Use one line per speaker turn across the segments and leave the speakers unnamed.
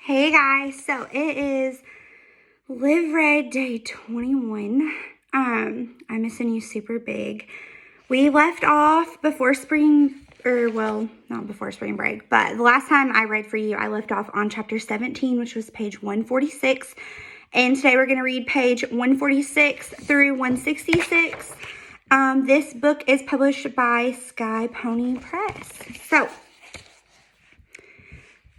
Hey guys, so it is Live Red Day 21. I'm missing you super big. We left off before not before spring break, but the last time I read for you, I left off on chapter 17, which was page 146. And today we're going to read page 146 through 166. This book is published by Sky Pony Press. So,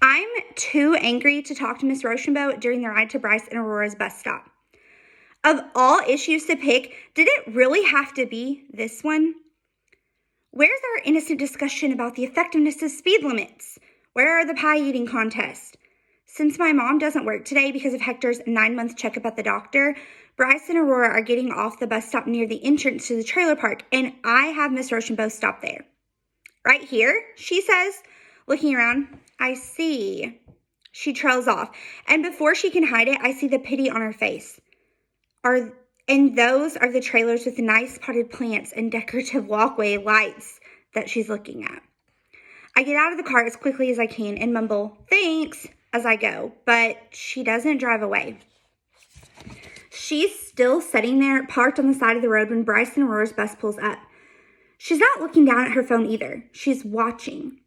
I'm too angry to talk to Miss Rochambeau during the ride to Bryce and Aurora's bus stop. Of all issues to pick, did it really have to be this one? Where's our innocent discussion about the effectiveness of speed limits? Where are the pie eating contests? Since my mom doesn't work today because of Hector's 9-month checkup at the doctor, Bryce and Aurora are getting off the bus stop near the entrance to the trailer park, and I have Miss Rochambeau stop there. Right here, she says, looking around. I see. She trails off, and before she can hide it, I see the pity on her face. And those are the trailers with nice potted plants and decorative walkway lights that she's looking at. I get out of the car as quickly as I can and mumble, "Thanks," as I go, but she doesn't drive away. She's still sitting there, parked on the side of the road when Bryce and Aurora's bus pulls up. She's not looking down at her phone either. She's watching.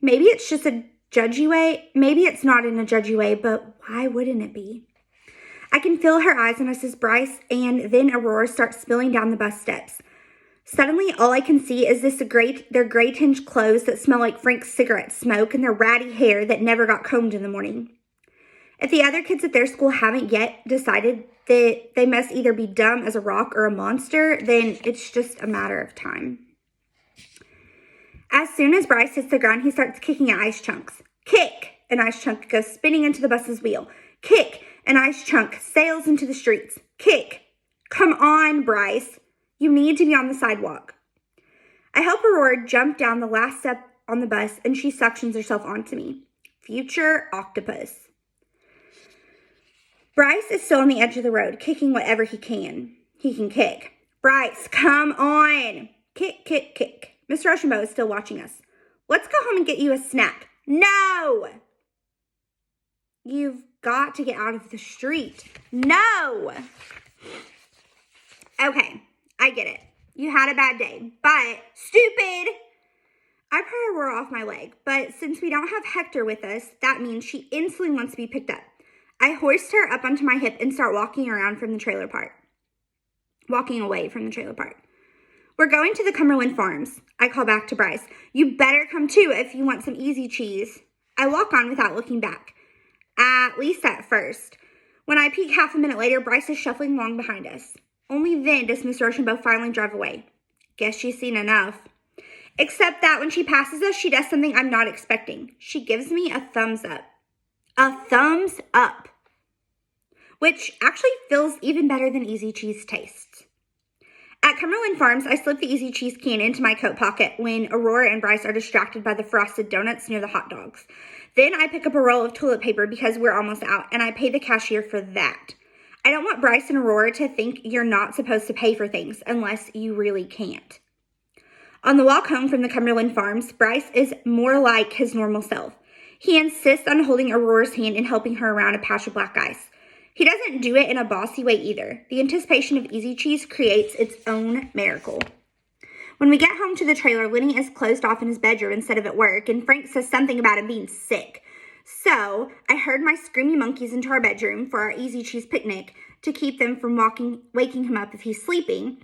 Maybe it's just a judgy way. Maybe it's not in a judgy way, but why wouldn't it be? I can feel her eyes on us as Bryce and then Aurora starts spilling down the bus steps. Suddenly, all I can see is their gray-tinged clothes that smell like Frank's cigarette smoke and their ratty hair that never got combed in the morning. If the other kids at their school haven't yet decided that they must either be dumb as a rock or a monster, then it's just a matter of time. As soon as Bryce hits the ground, he starts kicking at ice chunks. Kick! An ice chunk goes spinning into the bus's wheel. Kick! An ice chunk sails into the streets. Kick! Come on, Bryce. You need to be on the sidewalk. I help Aurora jump down the last step on the bus, and she suctions herself onto me. Future Octopus. Bryce is still on the edge of the road, kicking whatever he can kick. Bryce, come on! Kick, kick, kick. Mr. Rochambeau is still watching us. Let's go home and get you a snack. No! You've got to get out of the street. No! Okay, I get it. You had a bad day, but stupid! I pry Aurora off my leg, but since we don't have Hector with us, that means she instantly wants to be picked up. I hoist her up onto my hip and start walking away from the trailer park. We're going to the Cumberland Farms. I call back to Bryce. You better come too if you want some easy cheese. I walk on without looking back. At least at first. When I peek half a minute later, Bryce is shuffling along behind us. Only then does Miss Rochambeau finally drive away. Guess she's seen enough. Except that when she passes us, she does something I'm not expecting. She gives me a thumbs up. A thumbs up. Which actually feels even better than easy cheese tastes. At Cumberland Farms, I slip the easy cheese can into my coat pocket when Aurora and Bryce are distracted by the frosted donuts near the hot dogs. Then I pick up a roll of toilet paper because we're almost out, and I pay the cashier for that. I don't want Bryce and Aurora to think you're not supposed to pay for things unless you really can't. On the walk home from the Cumberland Farms, Bryce is more like his normal self. He insists on holding Aurora's hand and helping her around a patch of black ice. He doesn't do it in a bossy way either. The anticipation of easy cheese creates its own miracle. When we get home to the trailer, Lenny is closed off in his bedroom instead of at work, and Frank says something about him being sick. So I herd my screamy monkeys into our bedroom for our easy cheese picnic to keep them from waking him up if he's sleeping.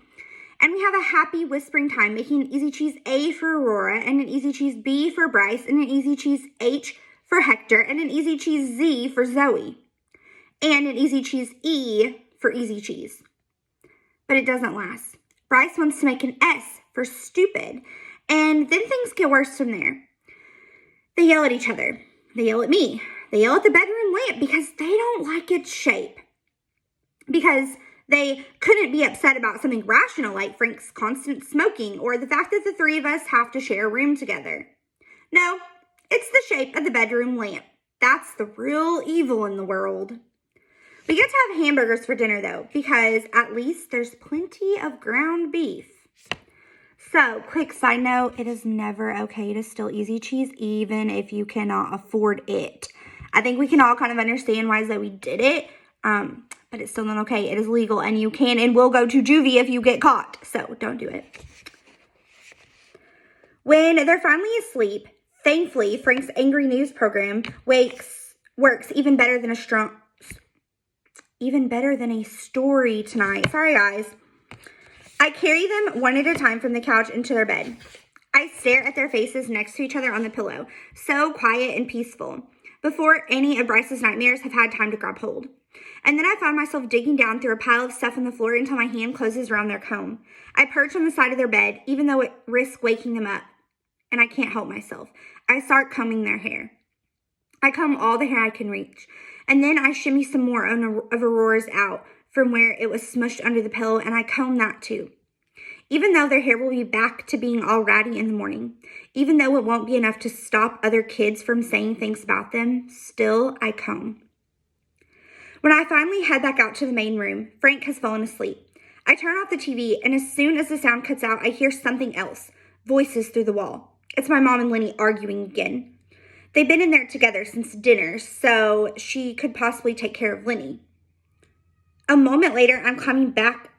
And we have a happy whispering time making an easy cheese A for Aurora, and an easy cheese B for Bryce, and an easy cheese H for Hector, and an easy cheese Z for Zoe. And an easy cheese E for easy cheese. But it doesn't last. Bryce wants to make an S for stupid, and then things get worse from there. They yell at each other. They yell at me. They yell at the bedroom lamp because they don't like its shape. Because they couldn't be upset about something rational like Frank's constant smoking or the fact that the three of us have to share a room together. No, it's the shape of the bedroom lamp. That's the real evil in the world. We get to have hamburgers for dinner, though, because at least there's plenty of ground beef. So, quick side note, it is never okay to steal easy cheese, even if you cannot afford it. I think we can all kind of understand why Zoe did it, but it's still not okay. It is legal, and you can and will go to juvie if you get caught, so don't do it. When they're finally asleep, thankfully, Frank's angry news program works even better than a story tonight. Sorry, guys. I carry them one at a time from the couch into their bed. I stare at their faces next to each other on the pillow, so quiet and peaceful, before any of Bryce's nightmares have had time to grab hold. And then I find myself digging down through a pile of stuff on the floor until my hand closes around their comb. I perch on the side of their bed, even though it risks waking them up, and I can't help myself. I start combing their hair. I comb all the hair I can reach, and then I shimmy some more of Aurora's out from where it was smushed under the pillow, and I comb that too. Even though their hair will be back to being all ratty in the morning, even though it won't be enough to stop other kids from saying things about them, still I comb. When I finally head back out to the main room, Frank has fallen asleep. I turn off the TV, and as soon as the sound cuts out, I hear something else, voices through the wall. It's my mom and Lenny arguing again. They've been in there together since dinner, so she could possibly take care of Lenny. A moment later, I'm climbing back.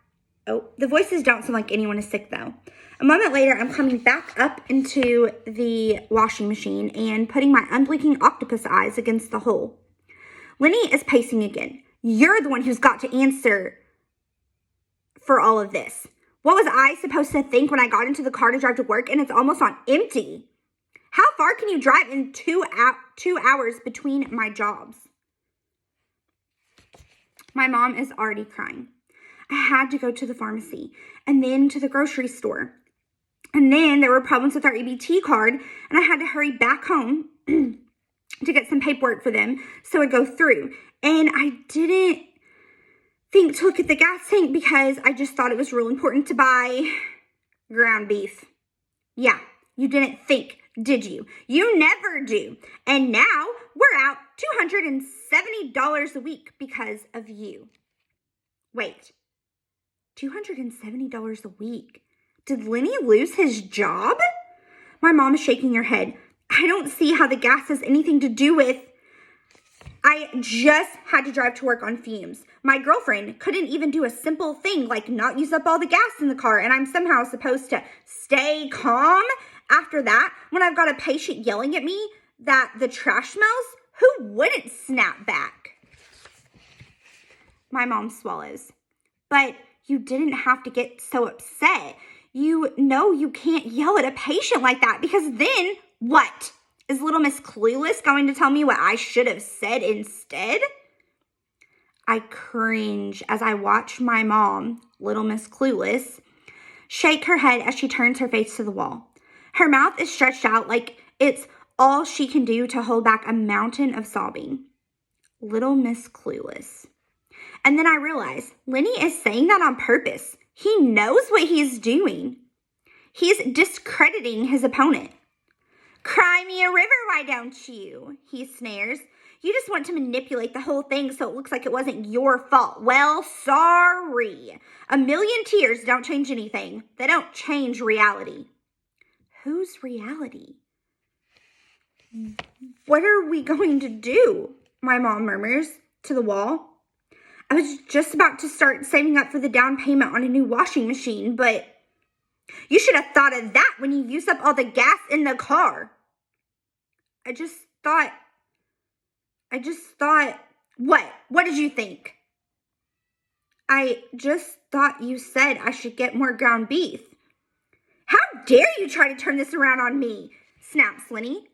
Oh, the voices don't sound like anyone is sick, though. A moment later, I'm climbing back up into the washing machine and putting my unblinking octopus eyes against the hole. Lenny is pacing again. You're the one who's got to answer for all of this. What was I supposed to think when I got into the car to drive to work and it's almost on empty? How far can you drive in 2 hours between my jobs? My mom is already crying. I had to go to the pharmacy and then to the grocery store. And then there were problems with our EBT card, and I had to hurry back home to get some paperwork for them so it'd go through. And I didn't think to look at the gas tank because I just thought it was real important to buy ground beef. Yeah, you didn't think, did you? You never do. And now we're out $270 a week because of you. Wait, $270 a week? Did Lenny lose his job? My mom is shaking her head. I don't see how the gas has anything to do with... I just had to drive to work on fumes. My girlfriend couldn't even do a simple thing like not use up all the gas in the car, and I'm somehow supposed to stay calm after that when I've got a patient yelling at me that the trash smells? Who wouldn't snap back? My mom swallows. But you didn't have to get so upset. You know you can't yell at a patient like that because then what? Is little Miss Clueless going to tell me what I should have said instead? I cringe as I watch my mom, little Miss Clueless, shake her head as she turns her face to the wall. Her mouth is stretched out like it's all she can do to hold back a mountain of sobbing. Little Miss Clueless. And then I realize Lenny is saying that on purpose. He knows what he's doing. He's discrediting his opponent. Cry me a river, why don't you? He snares. You just want to manipulate the whole thing so it looks like it wasn't your fault. Well, sorry. A million tears don't change anything. They don't change reality. Whose reality? What are we going to do? My mom murmurs to the wall. I was just about to start saving up for the down payment on a new washing machine, but you should have thought of that when you used up all the gas in the car. I just thought, what? What did you think? I just thought you said I should get more ground beef. How dare you try to turn this around on me? Snaps Lenny.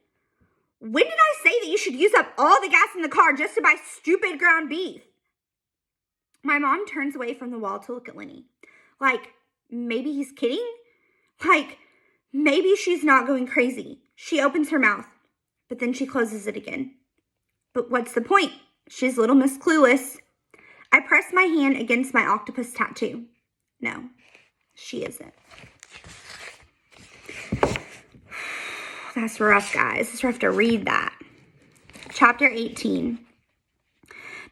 When did I say that you should use up all the gas in the car just to buy stupid ground beef? My mom turns away from the wall to look at Lenny. Like, maybe he's kidding? Like, maybe she's not going crazy. She opens her mouth, but then she closes it again. But what's the point? She's little Miss Clueless. I press my hand against my octopus tattoo. No, she isn't. That's rough, guys. It's rough to read that. Chapter 18.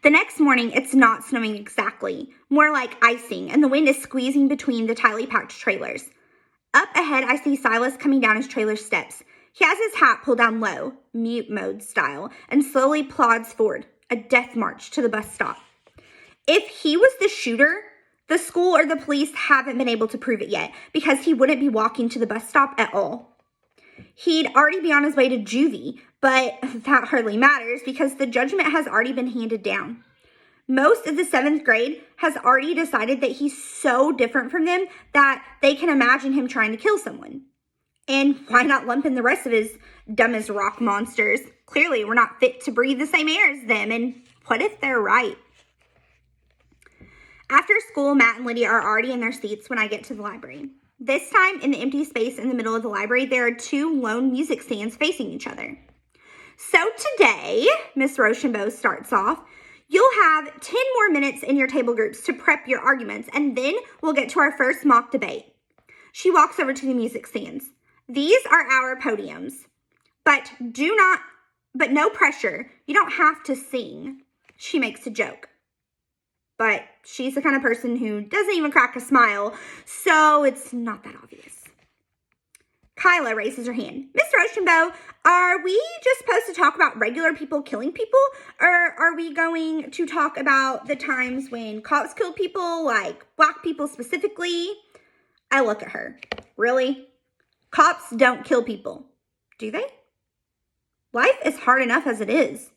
The next morning, it's not snowing exactly, more like icing, and the wind is squeezing between the tightly packed trailers. Up ahead, I see Silas coming down his trailer steps. He has his hat pulled down low, mute mode style, and slowly plods forward, a death march to the bus stop. If he was the shooter, the school or the police haven't been able to prove it yet because he wouldn't be walking to the bus stop at all. He'd already be on his way to juvie, but that hardly matters because the judgment has already been handed down. Most of the 7th grade has already decided that he's so different from them that they can imagine him trying to kill someone. And why not lump in the rest of his dumb as rock monsters? Clearly, we're not fit to breathe the same air as them, and what if they're right? After school, Matt and Lydia are already in their seats when I get to the library. This time, in the empty space in the middle of the library, there are 2 lone music stands facing each other. So today, Miss Rochambeau starts off, you'll have 10 more minutes in your table groups to prep your arguments, and then we'll get to our first mock debate. She walks over to the music stands. These are our podiums, but no pressure. You don't have to sing. She makes a joke. But she's the kind of person who doesn't even crack a smile, so it's not that obvious. Kyla raises her hand. Miss Rochambeau, are we just supposed to talk about regular people killing people? Or are we going to talk about the times when cops killed people, like black people specifically? I look at her. Really? Cops don't kill people, do they? Life is hard enough as it is.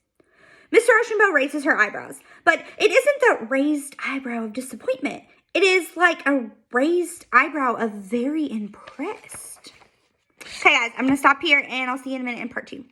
Mr. Rochambeau raises her eyebrows, but it isn't the raised eyebrow of disappointment. It is like a raised eyebrow of very impressed. Okay, guys, I'm going to stop here, and I'll see you in a minute in part 2.